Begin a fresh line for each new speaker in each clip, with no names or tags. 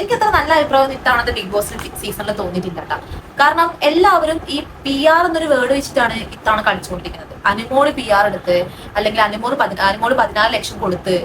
എനിക്ക് അത്ര നല്ല അഭിപ്രായം ഇത്തവണത്തെ ബിഗ് ബോസ് സീസണിൽ തോന്നിയിട്ടില്ല കേട്ടോ. കാരണം എല്ലാവരും ഈ PR എന്നൊരു വേർഡ് വെച്ചിട്ടാണ് ഇത്തവണ കളിച്ചുകൊണ്ടിരിക്കുന്നത്. അനുമോള് PR എടുത്ത്, അല്ലെങ്കിൽ അനുമോള് 14 ലക്ഷം കൊടുത്ത്.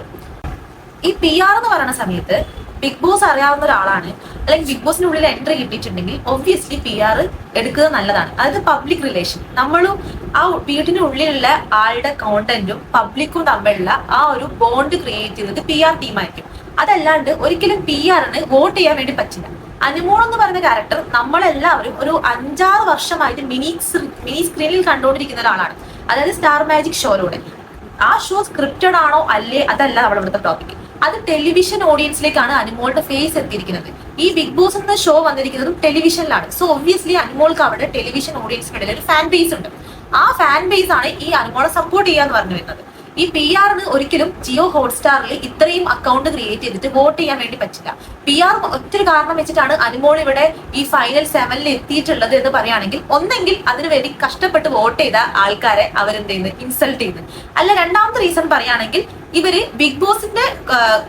ഈ PR എന്ന് പറയുന്ന സമയത്ത് ബിഗ് ബോസ് അറിയാവുന്ന ഒരാളാണ്, അല്ലെങ്കിൽ ബിഗ് ബോസിന്റെ ഉള്ളിൽ എൻട്രി കിട്ടിയിട്ടുണ്ടെങ്കിൽ ഒബ്വിയസ്ലി PR എടുക്കുന്നത് നല്ലതാണ്. അതായത് പബ്ലിക് റിലേഷൻ, നമ്മളും ആ വീട്ടിന്റെ ഉള്ളിലുള്ള ആളുടെ കോണ്ടന്റും പബ്ലിക്കും തമ്മിലുള്ള ആ ഒരു ബോണ്ട് ക്രിയേറ്റ് ചെയ്തത് PR ടീമായിരിക്കും. അതല്ലാണ്ട് ഒരിക്കലും PR-ന് വോട്ട് ചെയ്യാൻ വേണ്ടി പറ്റില്ല. അനുമോൾ എന്ന് പറയുന്ന ക്യാരക്ടർ നമ്മളെല്ലാവരും ഒരു 5-6 വർഷമായിട്ട് മിനി സ്ക്രീനിൽ കണ്ടുകൊണ്ടിരിക്കുന്ന ഒരാളാണ്. അതായത് സ്റ്റാർ മാജിക് ഷോയിലൂടെ. ആ ഷോ സ്ക്രിപ്റ്റഡ് ആണോ അല്ലേ അതല്ല അവിടെ ഇവിടുത്തെ ടോപ്പിക്. അത് ടെലിവിഷൻ ഓഡിയൻസിലേക്കാണ് അനുമോളുടെ ഫേസ് എത്തിയിരിക്കുന്നത്. ഈ ബിഗ് ബോസ് എന്ന ഷോ വന്നിരിക്കുന്നതും ടെലിവിഷനിലാണ്. സോ ഒബ്വിയസ്ലി അനുമോൾക്ക് അവിടെ ടെലിവിഷൻ ഓഡിയൻസിനിടയിൽ ഒരു ഫാൻ ബേസ് ഉണ്ട്. ആ ഫാൻ ബേസ് ആണ് ഈ അനുമോളെ സപ്പോർട്ട് ചെയ്യാന്ന് പറഞ്ഞു വരുന്നത്. ഈ PR-ന് ഒരിക്കലും ജിയോ ഹോട്ട്സ്റ്റാറിൽ ഇത്രയും അക്കൗണ്ട് ക്രിയേറ്റ് ചെയ്തിട്ട് വോട്ട് ചെയ്യാൻ വേണ്ടി പറ്റില്ല. PR ഒറ്റൊരു കാരണം വെച്ചിട്ടാണ് അനുമോൾ ഇവിടെ ഈ ഫൈനൽ 7-ൽ എത്തിയിട്ടുള്ളത് എന്ന് പറയുകയാണെങ്കിൽ, ഒന്നെങ്കിൽ അതിനുവേണ്ടി കഷ്ടപ്പെട്ട് വോട്ട് ചെയ്ത ആൾക്കാരെ അവരെന്ത് ചെയ്യുന്നു, ഇൻസൾട്ട് ചെയ്യുന്നു. അല്ല, രണ്ടാമത്തെ റീസൺ പറയുകയാണെങ്കിൽ ഇവര് ബിഗ് ബോസിന്റെ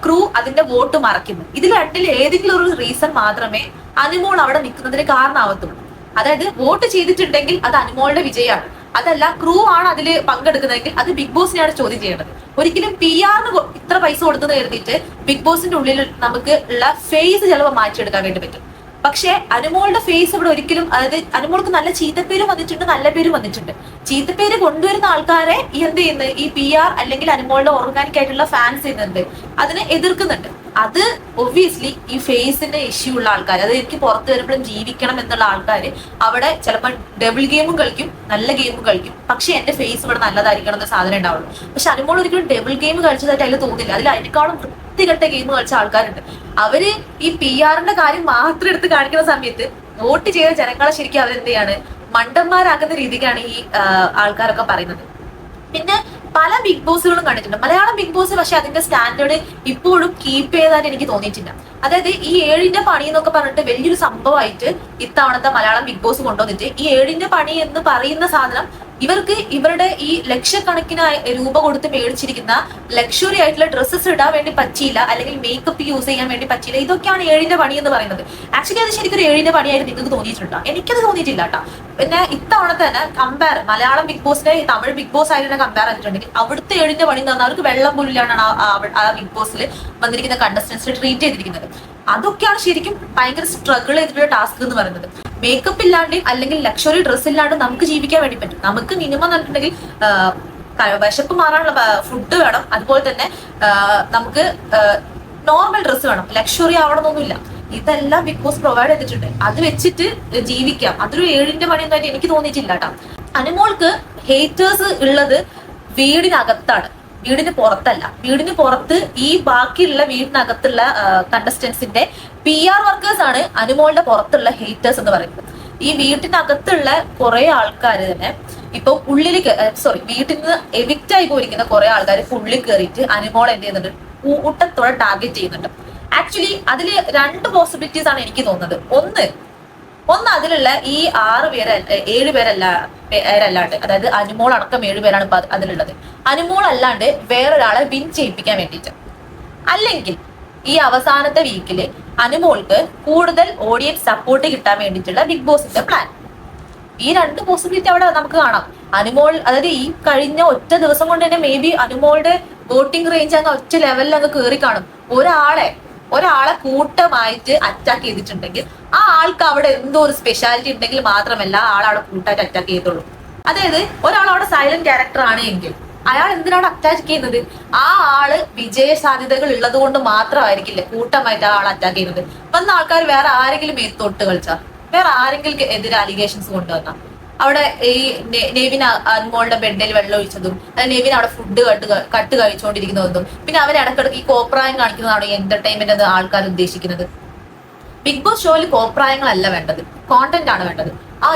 ക്രൂ അതിന്റെ വോട്ട് മറക്കുന്നു. ഇതിൽ രണ്ടിൽ ഏതെങ്കിലും ഒരു റീസൺ മാത്രമേ അനുമോൾ അവിടെ നിൽക്കുന്നതിന് കാരണമാവത്തുള്ളൂ. അതായത് വോട്ട് ചെയ്തിട്ടുണ്ടെങ്കിൽ അത് അനുമോളുടെ വിജയമാണ്. അതല്ല, ക്രൂ ആണ് അതിൽ പങ്കെടുക്കുന്നതെങ്കിൽ അത് ബിഗ് ബോസിനെയാണ് ചോദ്യം ചെയ്യേണ്ടത്. ഒരിക്കലും PR-ന് ഇത്ര പൈസ കൊടുത്തെന്ന് കരുതിയിട്ട് ബിഗ് ബോസിന്റെ ഉള്ളിൽ നമുക്ക് ഉള്ള ഫേസ് ചിലപ്പോൾ മാറ്റിയെടുക്കാൻ വേണ്ടി പറ്റും. പക്ഷെ അനുമോളുടെ ഫേസ് ഇവിടെ ഒരിക്കലും, അതായത് അനുമോൾക്ക് നല്ല ചീത്തപ്പേര് വന്നിട്ടുണ്ട്, നല്ല പേര് വന്നിട്ടുണ്ട്. ചീത്തപ്പേര് കൊണ്ടുവരുന്ന ആൾക്കാരെ എന്ത് ചെയ്യുന്നത്, ഈ PR അല്ലെങ്കിൽ അനുമോളുടെ ഓർഗാനിക് ആയിട്ടുള്ള ഫാൻസ് ചെയ്യുന്നുണ്ട്, അതിനെ എതിർക്കുന്നുണ്ട്. അത് ഒബ്വിയസ്ലി ഈ ഫേസിന്റെ ഇഷ്യൂ ഉള്ള ആൾക്കാർ, അത് എനിക്ക് പുറത്ത് വരുമ്പോഴും ജീവിക്കണം എന്നുള്ള ആൾക്കാർ അവിടെ ചിലപ്പോൾ ഡബിൾ ഗെയിമും കളിക്കും, നല്ല ഗെയിമും കളിക്കും. പക്ഷെ എന്റെ ഫേസ് ഇവിടെ നല്ലതായിരിക്കണം എന്ന സാധനം ഉണ്ടാവുള്ളൂ. പക്ഷെ അനുമോൾ ഒരിക്കലും ഡബിൾ ഗെയിം കളിച്ചതായിട്ട് അതിൽ തോന്നില്ല. അതിൽ അതിനേക്കാളും വൃത്തികെട്ട ഗെയിം കളിച്ച ആൾക്കാരുണ്ട്. അവര് ഈ PR-ന്റെ കാര്യം മാത്രം എടുത്ത് കാണിക്കുന്ന സമയത്ത് വോട്ട് ചെയ്ത ജനങ്ങളെ ശരിക്കും അവരെന്ത് ചെയ്യാണ്, മണ്ടന്മാരാക്കുന്ന രീതിക്കാണ് ഈ ആൾക്കാരൊക്കെ പറയുന്നത്. പിന്നെ പല ബിഗ് ബോസുകളും കണ്ടിട്ടുണ്ട്, മലയാളം ബിഗ് ബോസ്. പക്ഷെ അതിന്റെ സ്റ്റാൻഡേർഡ് ഇപ്പോഴും കീപ്പ് ചെയ്തായിട്ട് എനിക്ക് തോന്നിയിട്ടില്ല. അതായത് ഈ 7-ന്റെ പണി എന്നൊക്കെ പറഞ്ഞിട്ട് വലിയൊരു സംഭവമായിട്ട് ഇത്തവണത്തെ മലയാളം ബിഗ് ബോസ് കൊണ്ടുവന്നിട്ട് ഈ 7-ന്റെ പണി എന്ന് പറയുന്ന സാധനം ഇവർക്ക് ഇവരുടെ ഈ ലക്ഷക്കണക്കിന് രൂപ കൊടുത്ത് മേടിച്ചിരിക്കുന്ന ലക്ഷറി ആയിട്ടുള്ള ഡ്രസ്സസ് ഇടാൻ വേണ്ടി പറ്റിയില്ല, അല്ലെങ്കിൽ മേക്കപ്പ് യൂസ് ചെയ്യാൻ വേണ്ടി പറ്റിയില്ല. ഇതൊക്കെയാണ് 7-ന്റെ പണി എന്ന് പറയുന്നത്. ആക്ച്വലി അത് ശരിക്കും 7-ന്റെ പണിയായിട്ട് നിങ്ങൾക്ക് തോന്നിയിട്ടുണ്ടോ? എനിക്കത് തോന്നിയിട്ടില്ല കേട്ടോ. പിന്നെ ഇത്തവണ തന്നെ മലയാളം ബിഗ് ബോസിനെ തമിഴ് ബിഗ് ബോസ് ആയിട്ട് കമ്പയർ ചെയ്തിട്ടുണ്ടെങ്കിൽ അവിടുത്തെ 7-ന്റെ പണി എന്ന് പറഞ്ഞാൽ അവർക്ക് വെള്ളം പോലില്ലാണ് ആ ബിഗ് ബോസിൽ വന്നിരിക്കുന്ന കണ്ടസ്റ്റൻസിനെ ട്രീറ്റ് ചെയ്തിരിക്കുന്നത്. അതൊക്കെയാണ് ശരിക്കും ഭയങ്കര സ്ട്രഗിൾ ചെയ്തിട്ടുള്ള ടാസ്ക് എന്ന് പറയുന്നത്. മേക്കപ്പ് ഇല്ലാണ്ട് അല്ലെങ്കിൽ ലക്ഷറി ഡ്രസ് ഇല്ലാണ്ട് നമുക്ക് ജീവിക്കാൻ വേണ്ടി പറ്റും. നമുക്ക് മിനിമം പറഞ്ഞിട്ടുണ്ടെങ്കിൽ വിശപ്പ് മാറാനുള്ള ഫുഡ് വേണം, അതുപോലെ തന്നെ നമുക്ക് നോർമൽ ഡ്രസ്സ് വേണം, ലക്ഷറി ആവണമെന്നൊന്നുമില്ല. ഇതെല്ലാം ബിഗ് ബോസ് പ്രൊവൈഡ് ചെയ്തിട്ടുണ്ട്. അത് വെച്ചിട്ട് ജീവിക്കാം. അതൊരു 7-ന്റെ പണി എന്തായിട്ട് എനിക്ക് തോന്നിയിട്ടില്ല കേട്ടോ. അനുമോൾക്ക് ഹേറ്റേഴ്സ് ഉള്ളത് വീടിനകത്താണ്, വീടിന് പുറത്തല്ല. വീടിന് പുറത്ത് ഈ ബാക്കിയുള്ള വീടിനകത്തുള്ള കണ്ടസ്റ്റൻസിന്റെ PR വർക്കേഴ്സ് ആണ് അനുമോളുടെ പുറത്തുള്ള ഹേറ്റേഴ്സ് എന്ന് പറയുന്നത്. ഈ വീട്ടിനകത്തുള്ള കുറെ ആൾക്കാർ തന്നെ ഇപ്പൊ ഉള്ളിലേക്ക് വീട്ടിൽ നിന്ന് എവിക്റ്റ് ആയി പോയിരിക്കുന്ന കുറെ ആൾക്കാർ ഉള്ളിൽ കയറിയിട്ട് അനുമോൾ എന്ത് ചെയ്യുന്നുണ്ട്, കൂട്ടത്തോടെ ടാർഗറ്റ് ചെയ്യുന്നുണ്ട്. ആക്ച്വലി അതിൽ 2 പോസിബിലിറ്റീസ് ആണ് എനിക്ക് തോന്നുന്നത്. ഒന്ന് അതിലുള്ള ഈ 7 പേരല്ലാണ്ട്, അതായത് അനുമോൾ അടക്കം 7 പേരാണ് ഇപ്പൊ അതിലുള്ളത്. അനുമോൾ അല്ലാണ്ട് വേറൊരാളെ വിൻ ചെയ്യിപ്പിക്കാൻ വേണ്ടിയിട്ട്. അല്ലെങ്കിൽ ഈ അവസാനത്തെ വീക്കില് അനുമോൾക്ക് കൂടുതൽ ഓഡിയൻസ് സപ്പോർട്ട് കിട്ടാൻ വേണ്ടിയിട്ടുള്ള ബിഗ് ബോസിന്റെ പ്ലാൻ. ഈ 2 പോസിബിലിറ്റി അവിടെ നമുക്ക് കാണാം. അനുമോൾ, അതായത് ഈ കഴിഞ്ഞ ഒറ്റ ദിവസം കൊണ്ട് തന്നെ മേ ബി അനുമോളുടെ വോട്ടിംഗ് റേഞ്ച് അങ്ങ് ഒറ്റ ലെവലിൽ അങ്ങ് കയറി കാണും. ഒരാളെ കൂട്ടമായിട്ട് അറ്റാക്ക് ചെയ്തിട്ടുണ്ടെങ്കിൽ ആ ആൾക്ക് അവിടെ എന്തോ ഒരു സ്പെഷ്യാലിറ്റി ഉണ്ടെങ്കിൽ മാത്രമല്ല ആ ആളവിടെ കൂട്ടായിട്ട് അറ്റാക്ക് ചെയ്തുള്ളൂ. അതായത് ഒരാൾ അവിടെ സൈലന്റ് ക്യാരക്ടർ ആണ് എങ്കിൽ അയാൾ എന്തിനാണ് അറ്റാക്ക് ചെയ്യുന്നത്? ആ ആള് വിജയ സാധ്യതകൾ ഉള്ളത് കൊണ്ട് മാത്രമായിരിക്കില്ലേ കൂട്ടമായിട്ട് ആ ആൾ അറ്റാക്ക് ചെയ്യുന്നത്. വന്ന ആൾക്കാർ വേറെ ആരെങ്കിലും തൊട്ട് കളിച്ചാൽ, വേറെ ആരെങ്കിലും എതിരെ അലിഗേഷൻസ് കൊണ്ടുവന്ന, അവിടെ ഈ നെവിൻ അനുമോളുടെ ബെഡിൽ വെള്ളം ഒഴിച്ചതും, നെവിൻ അവിടെ ഫുഡ് കട്ട് കഴിച്ചുകൊണ്ടിരിക്കുന്നതും, പിന്നെ അവരെ ഇടക്കിടക്ക് ഈ കോപ്രായം കാണിക്കുന്നതാണ് ഈ എന്റർടൈൻമെന്റ് എന്ന് ആൾക്കാർ ഉദ്ദേശിക്കുന്നത്. ബിഗ് ബോസ് ഷോയിൽ കോപ്രായങ്ങളല്ല വേണ്ടത്, കോണ്ടന്റ് ആണ് വേണ്ടത്.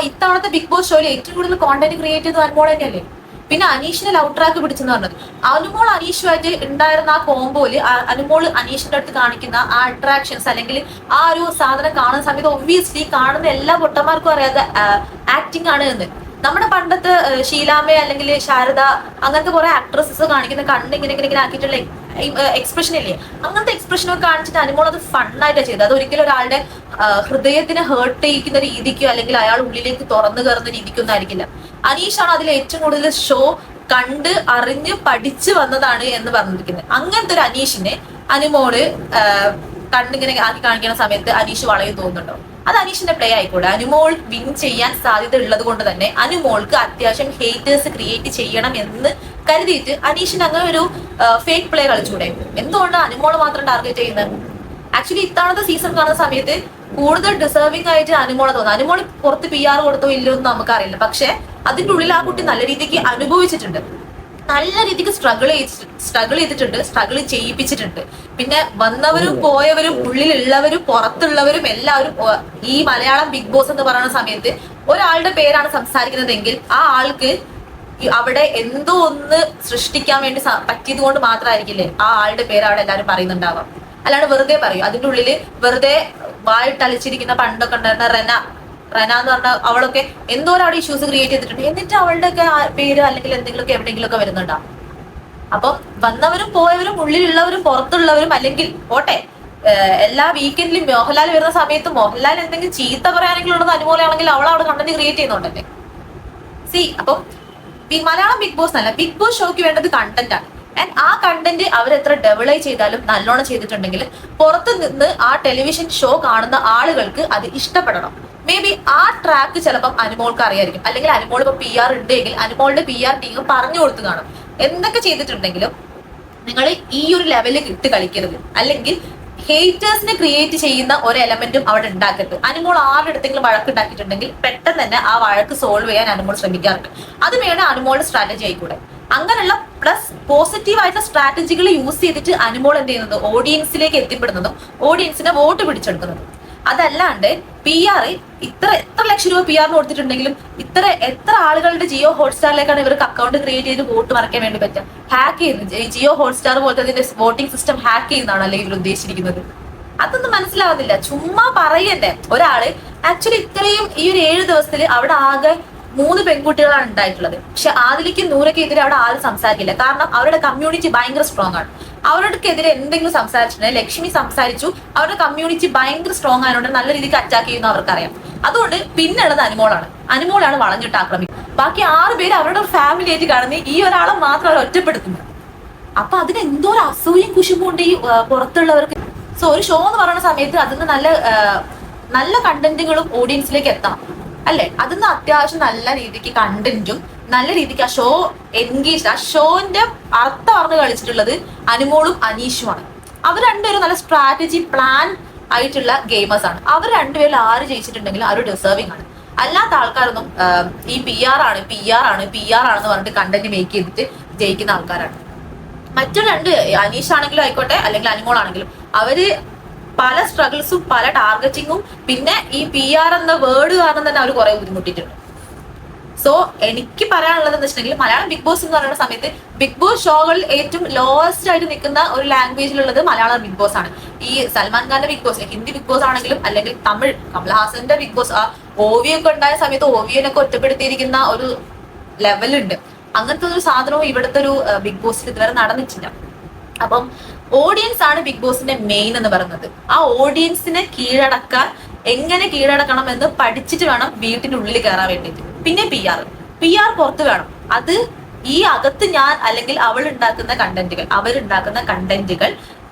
ഇത്തവണത്തെ ബിഗ് ബോസ് ഷോയിൽ ഏറ്റവും കൂടുതൽ കോണ്ടന്റ് ക്രിയേറ്റ് ചെയ്തത് അനുമോൾ തന്നെയല്ലേ. പിന്നെ അനീഷിനെ ലവ് ട്രാക്ക് പിടിച്ചെന്ന് പറഞ്ഞത്, അനുമോൾ അനീഷുമായിട്ട് ഉണ്ടായിരുന്ന ആ കോമ്പോയില് അനുമോൾ അനീഷിന്റെ അടുത്ത് കാണിക്കുന്ന ആ അട്രാക്ഷൻസ്, അല്ലെങ്കിൽ ആ ഒരു സാധനം കാണുന്ന സമയത്ത് ഒബ്വിയസ്ലി കാണുന്ന എല്ലാ പൊട്ടന്മാർക്കും അറിയാതെ ആക്ടിങ് ആണ് എന്ന്. നമ്മുടെ പണ്ടത്തെ ഷീലാമ്മ അല്ലെങ്കിൽ ശാരദ അങ്ങനത്തെ കുറെ ആക്ട്രസസ് കാണിക്കുന്ന കണ്ണ് ഇങ്ങനെ ആക്കിയിട്ടുള്ള എക്സ്പ്രഷൻ ഇല്ലേ, അങ്ങനത്തെ എക്സ്പ്രഷനൊക്കെ കാണിച്ചിട്ട് അനുമോൾ അത് ഫണ്ണായിട്ടാണ് ചെയ്തത്. അത് ഒരിക്കലും ഒരാളുടെ ഹൃദയത്തിനെ ഹേർട്ട് ചെയ്യിക്കുന്ന രീതിക്കോ അല്ലെങ്കിൽ അയാൾ ഉള്ളിലേക്ക് തുറന്നു കയറുന്ന രീതിക്കൊന്നും ആയിരിക്കില്ല. അനീഷാണ് അതിൽ ഏറ്റവും കൂടുതൽ ഷോ കണ്ട് അറിഞ്ഞ് പഠിച്ചു വന്നതാണ് എന്ന് പറഞ്ഞിരിക്കുന്നത്. അങ്ങനത്തെ ഒരു അനീഷിനെ അനുമോള് കണ്ണിങ്ങനെ ആക്കി കാണിക്കുന്ന സമയത്ത് അനീഷ് വളയും തോന്നുന്നുണ്ടോ? അത് അനീഷിന്റെ പ്ലേ ആയിക്കോട്ടെ. അനുമോൾ വിൻ ചെയ്യാൻ സാധ്യത ഉള്ളത് കൊണ്ട് തന്നെ അനുമോൾക്ക് അത്യാവശ്യം ഹേറ്റേഴ്സ് ക്രിയേറ്റ് ചെയ്യണം എന്ന് കരുതിയിട്ട് അനീഷിന് അങ്ങനെ ഒരു ഫേക്ക് പ്ലേ കളിച്ചൂടെ? എന്തുകൊണ്ടാണ് അനുമോള് മാത്രം ടാർഗറ്റ് ചെയ്യുന്നത്? ആക്ച്വലി ഇത്തവണത്തെ സീസൺ കാണുന്ന സമയത്ത് കൂടുതൽ ഡിസേർവിംഗ് ആയിട്ട് അനുമോളെ തോന്നുന്നു. അനുമോൾ പുറത്ത് PR കൊടുത്തോ ഇല്ലോ എന്ന് നമുക്കറിയില്ല. പക്ഷെ അതിന്റെ ഉള്ളിൽ ആ കുട്ടി നല്ല രീതിക്ക് അനുഭവിച്ചിട്ടുണ്ട്, നല്ല രീതിക്ക് സ്ട്രഗിൾ ചെയ്തിട്ടുണ്ട്, സ്ട്രഗിൾ ചെയ്യിപ്പിച്ചിട്ടുണ്ട്. പിന്നെ വന്നവരും പോയവരും ഉള്ളിലുള്ളവരും പുറത്തുള്ളവരും എല്ലാവരും ഈ മലയാളം ബിഗ് ബോസ് എന്ന് പറയുന്ന സമയത്ത് ഒരാളുടെ പേരാണ് സംസാരിക്കുന്നതെങ്കിൽ ആ ആൾക്ക് അവിടെ എന്തോ ഒന്ന് സൃഷ്ടിക്കാൻ വേണ്ടി പറ്റിയത് കൊണ്ട് മാത്രമായിരിക്കില്ലേ ആ ആളുടെ പേര് അവിടെ എല്ലാവരും പറയുന്നുണ്ടാവാം. അല്ലാണ്ട് വെറുതെ പറയും. അതിന്റെ ഉള്ളില് വെറുതെ വായിട്ടലിച്ചിരിക്കുന്ന പണ്ടൊക്കെ ഉണ്ടായിരുന്ന റെന എന്ന് പറഞ്ഞ അവളൊക്കെ എന്തോരം അവിടെ ഇഷ്യൂസ് ക്രിയേറ്റ് ചെയ്തിട്ടുണ്ട്. എന്നിട്ട് അവളുടെ ഒക്കെ പേര് അല്ലെങ്കിൽ എന്തെങ്കിലുമൊക്കെ എവിടെയെങ്കിലുമൊക്കെ വരുന്നുണ്ടാവും. അപ്പം വന്നവരും പോയവരും ഉള്ളിലുള്ളവരും പുറത്തുള്ളവരും അല്ലെങ്കിൽ പോട്ടെ എല്ലാ വീക്കെൻഡിലും മോഹൻലാൽ വരുന്ന സമയത്ത് മോഹൻലാൽ എന്തെങ്കിലും ചീത്ത പറയാനെങ്കിലും ഉള്ളത് അനുമോളയാണെങ്കിൽ അവൾ അവിടെ കണ്ടന്റ് ക്രിയേറ്റ് ചെയ്യുന്നുണ്ടല്ലേ. അപ്പം മലയാളം ബിഗ് ബോസ് അല്ല, ബിഗ് ബോസ് ഷോയ്ക്ക് വേണ്ടത് കണ്ടന്റ് ആണ്. ആൻഡ് ആ കണ്ടന്റ് അവരെത്ര ഡെവലൈ ചെയ്താലും നല്ലോണം ചെയ്തിട്ടുണ്ടെങ്കിൽ പുറത്ത് നിന്ന് ആ ടെലിവിഷൻ ഷോ കാണുന്ന ആളുകൾക്ക് അത് ഇഷ്ടപ്പെടണം. മേ ബി ആ ട്രാക്ക് ചിലപ്പം അനുമോൾക്ക് അറിയായിരിക്കും. അല്ലെങ്കിൽ അനുമോൾ ഇപ്പൊ PR ഉണ്ടെങ്കിൽ അനുമോളുടെ PR ടീം പറഞ്ഞു കൊടുത്തു കാണും. എന്തൊക്കെ ചെയ്തിട്ടുണ്ടെങ്കിലും നിങ്ങൾ ഈ ഒരു ലെവലിൽ ഇട്ട് കളിക്കരുത്. അല്ലെങ്കിൽ ഹേറ്റേഴ്സിനെ ക്രിയേറ്റ് ചെയ്യുന്ന ഒരു എലമെന്റും അവിടെ ഉണ്ടാക്കരുത്. അനുമോൾ ആരുടെ അടുത്തെങ്കിലും വഴക്ക് ഉണ്ടാക്കിയിട്ടുണ്ടെങ്കിൽ പെട്ടെന്ന് തന്നെ ആ വഴക്ക് സോൾവ് ചെയ്യാൻ അനുമോൾ ശ്രമിക്കാറുണ്ട്. അത് വേണം അനുമോളുടെ സ്ട്രാറ്റജി ആയിക്കൂടെ. അങ്ങനെയുള്ള പ്ലസ് പോസിറ്റീവ് ആയിട്ടുള്ള സ്ട്രാറ്റജികൾ യൂസ് ചെയ്തിട്ട് അനുമോൾ എന്ത് ചെയ്യുന്നത് ഓഡിയൻസിലേക്ക് എത്തിപ്പെടുന്നതും ഓഡിയൻസിനെ വോട്ട് പിടിച്ചെടുക്കുന്നതും. അതല്ലാണ്ട് PR എത്ര ലക്ഷം രൂപ PR കൊടുത്തിട്ടുണ്ടെങ്കിലും എത്ര ആളുകളുടെ ജിയോ ഹോട്ട്സ്റ്റാറിലേക്കാണ് ഇവർക്ക് അക്കൗണ്ട് ക്രിയേറ്റ് ചെയ്ത് വോട്ട് മറക്കാൻ വേണ്ടി പറ്റുക? ഹാക്ക് ചെയ്യുന്നത് ജിയോ ഹോട്ട്സ്റ്റാർ പോലത്തെ അതിന്റെ വോട്ടിംഗ് സിസ്റ്റം ഹാക്ക് ചെയ്യുന്നതാണ് അല്ലെങ്കിൽ ഇവർ ഉദ്ദേശിച്ചിരിക്കുന്നത്. അതൊന്നും മനസ്സിലാവുന്നില്ല, ചുമ്മാ പറയണ്ടേ. ഒരാള് ആക്ച്വലി ഇത്രയും ഈ ഒരു 7 ദിവസത്തിൽ അവിടെ ആകെ 3 പെൺകുട്ടികളാണ് ഉണ്ടായിട്ടുള്ളത്. പക്ഷെ ആദിലിക്കും നൂറയ്ക്കും എതിരെ അവിടെ ആരും സംസാരിക്കില്ല. കാരണം അവരുടെ കമ്മ്യൂണിറ്റി ഭയങ്കര സ്ട്രോങ് ആണ്. അവരുടെക്കെതിരെ എന്തെങ്കിലും സംസാരിച്ചിട്ടുണ്ടെങ്കിൽ ലക്ഷ്മി സംസാരിച്ചു, അവരുടെ കമ്മ്യൂണിറ്റി ഭയങ്കര സ്ട്രോങ് ആയതുകൊണ്ട് നല്ല രീതിക്ക് അറ്റാക്ക് ചെയ്യുന്ന അവർക്കറിയാം. അതുകൊണ്ട് പിന്നുള്ളത് അനുമോളാണ് വളഞ്ഞിട്ട് ആക്രമിക്കുന്നത്. ബാക്കി 6 പേര് അവരുടെ ഫാമിലി ആയിട്ട് കാണുന്ന ഈ ഒരാളെ മാത്രം അവർ ഒറ്റപ്പെടുത്തുന്നത്. അപ്പൊ അതിന് എന്തോ ഒരു അസൂയും കുശുമ്പും ഉണ്ട് ഈ പുറത്തുള്ളവർക്ക്. സോ ഒരു ഷോ എന്ന് പറയുന്ന സമയത്ത് അതിന് നല്ല കണ്ടന്റുകളും ഓഡിയൻസിലേക്ക് എത്തണം അല്ലെ. അതിന് അത്യാവശ്യം നല്ല രീതിക്ക് കണ്ടന്റും നല്ല രീതിക്ക് ആ ഷോ എൻഗേജ്, ആ ഷോന്റെ അർത്ഥം അറിഞ്ഞ് കളിച്ചിട്ടുള്ളത് അനുമോളും അനീഷുമാണ്. അവർ രണ്ടുപേരും നല്ല സ്ട്രാറ്റജി പ്ലാൻ ആയിട്ടുള്ള ഗെയിമേഴ്സ് ആണ്. അവർ രണ്ടുപേരും ആര് ജയിച്ചിട്ടുണ്ടെങ്കിലും അവർ ഡിസേർവിംഗ് ആണ്. അല്ലാത്ത ആൾക്കാരൊന്നും ഈ PR ആണെന്ന് പറഞ്ഞിട്ട് കണ്ടന്റ് മേക്ക് ചെയ്തിട്ട് ജയിക്കുന്ന ആൾക്കാരാണ്. മറ്റു രണ്ട് അനീഷ് ആണെങ്കിലും ആയിക്കോട്ടെ അല്ലെങ്കിൽ അനുമോൾ ആണെങ്കിലും അവര് പല സ്ട്രഗിൾസും പല ടാർഗറ്റിങ്ങും പിന്നെ ഈ PR എന്ന വേർഡ് കാരണം തന്നെ അവർ കുറെ ബുദ്ധിമുട്ടിയിട്ടുണ്ട്. സോ എനിക്ക് പറയാനുള്ളത് എന്ന് വെച്ചിട്ടുണ്ടെങ്കിൽ മലയാളം ബിഗ് ബോസ് എന്ന് പറയുന്ന സമയത്ത് ബിഗ് ബോസ് ഷോകളിൽ ഏറ്റവും ലോവസ്റ്റ് ആയിട്ട് നിൽക്കുന്ന ഒരു ലാംഗ്വേജിലുള്ളത് മലയാളം ബിഗ് ബോസ് ആണ്. ഈ സൽമാൻ ഖാന്റെ Bigg Boss, Hindi Bigg Boss ആണെങ്കിലും അല്ലെങ്കിൽ തമിഴ് കമൽഹാസന്റെ ബിഗ് ബോസ്, ആ OVO ഒക്കെ ഉണ്ടായ സമയത്ത് OVO-നൊക്കെ ഒറ്റപ്പെടുത്തിയിരിക്കുന്ന ഒരു ലെവലുണ്ട്. അങ്ങനത്തെ ഒരു സാധനവും ഇവിടുത്തെ ഒരു ബിഗ് ബോസിൽ ഇതുവരെ നടന്നിട്ടില്ല. അപ്പം ഓഡിയൻസ് ആണ് ബിഗ് ബോസിന്റെ മെയിൻ എന്ന് പറയുന്നത്. ആ ഓഡിയൻസിനെ എങ്ങനെ കീഴടക്കണം എന്ന് പഠിച്ചിട്ട് വേണം വീട്ടിനുള്ളിൽ കയറാൻ വേണ്ടിയിട്ട്. പിന്നെ PR പുറത്ത് വേണം. അത് ഈ അകത്ത് ഞാൻ അല്ലെങ്കിൽ അവരുണ്ടാക്കുന്ന കണ്ടന്റുകൾ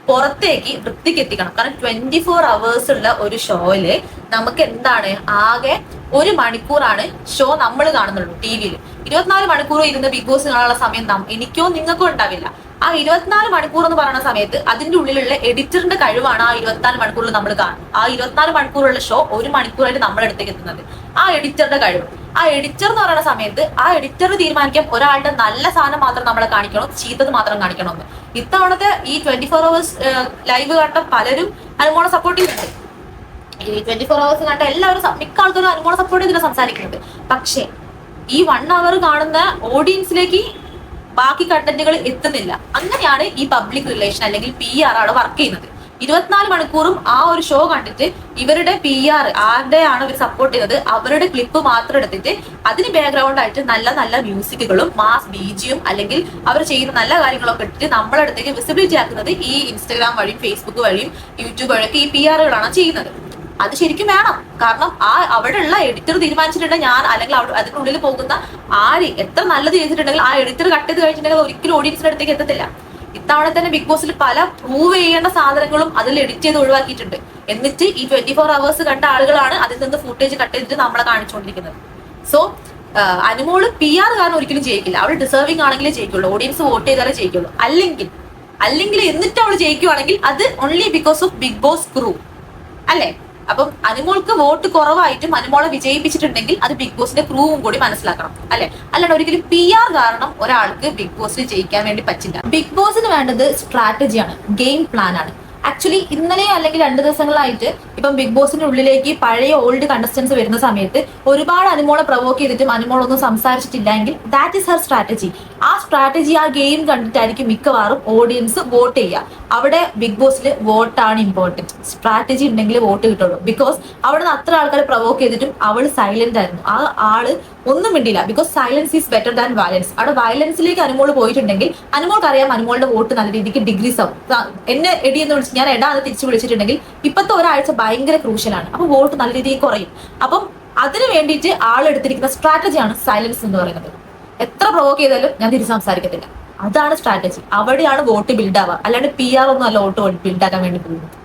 പുറത്തേക്ക് വൃത്തിക്ക് എത്തിക്കണം. കാരണം 24 hours ഉള്ള ഒരു ഷോയില് നമുക്ക് എന്താണ് ആകെ 1 മണിക്കൂറാണ് ഷോ നമ്മൾ കാണുന്നുള്ളൂ TV-യിൽ. 24 മണിക്കൂർ ഇരുന്ന് ബിഗ് ബോസ് കാണാനുള്ള സമയം എനിക്കോ നിങ്ങൾക്കോ ഉണ്ടാവില്ല. ആ 24 മണിക്കൂർ എന്ന് പറയുന്ന സമയത്ത് അതിന്റെ ഉള്ളിലുള്ള എഡിറ്ററിന്റെ കഴിവാണ് ആ 24 മണിക്കൂറിൽ നമ്മൾ കാണും. ആ 24 മണിക്കൂറുള്ള ഷോ 1 മണിക്കൂറായിട്ട് നമ്മുടെ അടുത്തേക്ക് എത്തുന്നത് ആ എഡിറ്ററുടെ കഴിവ്. ആ എഡിറ്റർ എന്ന് പറയുന്ന സമയത്ത് ആ എഡിറ്റർ തീരുമാനിക്കാം ഒരാളുടെ നല്ല സാധനം മാത്രം നമ്മളെ കാണിക്കണോ ചീത്തത് മാത്രം കാണിക്കണമെന്ന്. ഇത്തവണത്തെ ഈ 24 hours ലൈവ് കണ്ട പലരും അനുമോളെ സപ്പോർട്ട് ചെയ്യുന്നുണ്ട്. ഈ 24 hours കണ്ട എല്ലാവരും മിക്ക ആൾക്കാരും അനുമോളെ സപ്പോർട്ട് ചെയ്തിട്ട് സംസാരിക്കുന്നുണ്ട്. പക്ഷേ ഈ 1 hour കാണുന്ന ഓഡിയൻസിലേക്ക് ബാക്കി കണ്ടന്റുകൾ എത്തുന്നില്ല. അങ്ങനെയാണ് ഈ പബ്ലിക് റിലേഷൻ അല്ലെങ്കിൽ PR ആണ് വർക്ക് ചെയ്യുന്നത്. 24 മണിക്കൂറും ആ ഒരു ഷോ കണ്ടിട്ട് ഇവരുടെ PR ആരുടെയാണ് ഇവർ സപ്പോർട്ട് ചെയ്തത് അവരുടെ ക്ലിപ്പ് മാത്രം എടുത്തിട്ട് അതിന് ബാക്ക്ഗ്രൗണ്ട് ആയിട്ട് നല്ല നല്ല മ്യൂസിക്കുകളും മാസ് ബീജിയും അല്ലെങ്കിൽ അവർ ചെയ്യുന്ന നല്ല കാര്യങ്ങളൊക്കെ ഇട്ടിട്ട് നമ്മളെ അടുത്തേക്ക് വിസിബിലിറ്റി ആക്കുന്നത് ഈ ഇൻസ്റ്റാഗ്രാം വഴിയും ഫേസ്ബുക്ക് വഴിയും യൂട്യൂബ് വഴിയൊക്കെ ഈ PR ചെയ്യുന്നത്. അത് ശരിക്കും വേണം. കാരണം അവിടെയുള്ള എഡിറ്റർ തീരുമാനിച്ചിട്ടുണ്ടെങ്കിൽ ഞാൻ അല്ലെങ്കിൽ അതിനുള്ളിൽ പോകുന്ന ആര് എത്ര നല്ലത് ചെയ്തിട്ടുണ്ടെങ്കിൽ ആ എഡിറ്റർ കട്ട് ചെയ്ത് കഴിച്ചിട്ടുണ്ടെങ്കിൽ ഒരിക്കലും ഓഡിയൻസിന്റെ അടുത്തേക്ക് എത്തത്തില്ല. ഇത്തവണ തന്നെ ബിഗ് ബോസിൽ പല പ്രൂവ് ചെയ്യേണ്ട സാധനങ്ങളും അതിൽ എഡിറ്റ് ചെയ്ത് ഒഴിവാക്കിയിട്ടുണ്ട്. എന്നിട്ട് ഈ 24 hours കണ്ട ആളുകളാണ് അതിൽ നിന്ന് ഫുട്ടേജ് കട്ട് ചെയ്തിട്ട് നമ്മളെ കാണിച്ചുകൊണ്ടിരിക്കുന്നത്. സോ അനുമോള് PR കാരണം ഒരിക്കലും ജയിക്കില്ല. അവൾ ഡിസേർവിംഗ് ആണെങ്കിലേ ജയിക്കുള്ളൂ, ഓഡിയൻസ് വോട്ട് ചെയ്താലേ ജയിക്കുള്ളൂ. അല്ലെങ്കിൽ എന്നിട്ട് അവൾ ജയിക്കുവാണെങ്കിൽ അത് only because of Bigg Boss crew അല്ലേ. അപ്പം അനുമോൾക്ക് വോട്ട് കുറവായിട്ടും അനുമോളെ വിജയിപ്പിച്ചിട്ടുണ്ടെങ്കിൽ അത് ബിഗ് ബോസിന്റെ ക്രൂവും കൂടി മനസ്സിലാക്കണം അല്ലെ. അല്ലാണ്ട് ഒരിക്കലും PR കാരണം ഒരാൾക്ക് ബിഗ് ബോസിൽ ജയിക്കാൻ വേണ്ടി പറ്റില്ല. ബിഗ് ബോസിന് വേണ്ടത് സ്ട്രാറ്റജിയാണ്, ഗെയിം പ്ലാൻ ആണ്. ആക്ച്വലി ഇന്നലെ അല്ലെങ്കിൽ 2 ദിവസങ്ങളായിട്ട് ഇപ്പം ബിഗ് ബോസിന്റെ ഉള്ളിലേക്ക് പഴയ ഓൾഡ് കണ്ടസ്റ്റൻസ് വരുന്ന സമയത്ത് ഒരുപാട് അനുമോളെ പ്രൊവോക്ക് ചെയ്തിട്ടും അനുമോളൊന്നും സംസാരിച്ചിട്ടില്ലെങ്കിൽ ദാറ്റ് ഈസ് ഹർ സ്ട്രാറ്റജി. ആ സ്ട്രാറ്റജി ആ ഗെയിം കണ്ടിട്ടായിരിക്കും മിക്കവാറും ഓഡിയൻസ് വോട്ട് ചെയ്യുക. അവിടെ ബിഗ് ബോസിൽ വോട്ടാണ് ഇമ്പോർട്ടൻറ്റ്. സ്ട്രാറ്റജി ഉണ്ടെങ്കിൽ വോട്ട് കിട്ടുള്ളൂ. ബിക്കോസ് അവിടെ നിന്ന് അത്ര ആൾക്കാരെ പ്രൊവോക്ക് ചെയ്തിട്ടും അവൾ സൈലന്റ് ആയിരുന്നു. ആ ആള് ഒന്നും മിണ്ടില്ല. Because silence is better than violence. അവിടെ വയലൻസിലേക്ക് അനുമോൾ പോയിട്ടുണ്ടെങ്കിൽ അനുമോൾക്ക് അറിയാം അനുമോളുടെ വോട്ട് നല്ല രീതിക്ക് ഡിഗ്രീസ് ആവും. എന്നെ എടി എന്ന് വിളിച്ച് ഞാൻ എടാ എന്ന് തിരിച്ചു വിളിച്ചിട്ടുണ്ടെങ്കിൽ ഇപ്പോഴത്തെ ഒരാഴ്ച ഭയങ്കര ക്രൂഷ്യലാണ്. അപ്പൊ വോട്ട് നല്ല രീതിയിൽ കുറയും. അപ്പം അതിന് വേണ്ടിയിട്ട് ആളെടുത്തിരിക്കുന്ന സ്ട്രാറ്റജിയാണ് സൈലൻസ് എന്ന് പറയുന്നത്. എത്ര പ്രൊവോക്ക് ചെയ്താലും ഞാൻ തിരിച്ച് സംസാരിക്കത്തില്ല. അതാണ് സ്ട്രാറ്റജി. അവിടെയാണ് വോട്ട് ബിൽഡ് ആവുക. അല്ലാണ്ട് PR ഒന്നും അല്ല വോട്ട് ബിൽഡ് ആക്കാൻ വേണ്ടി പോകുന്നത്.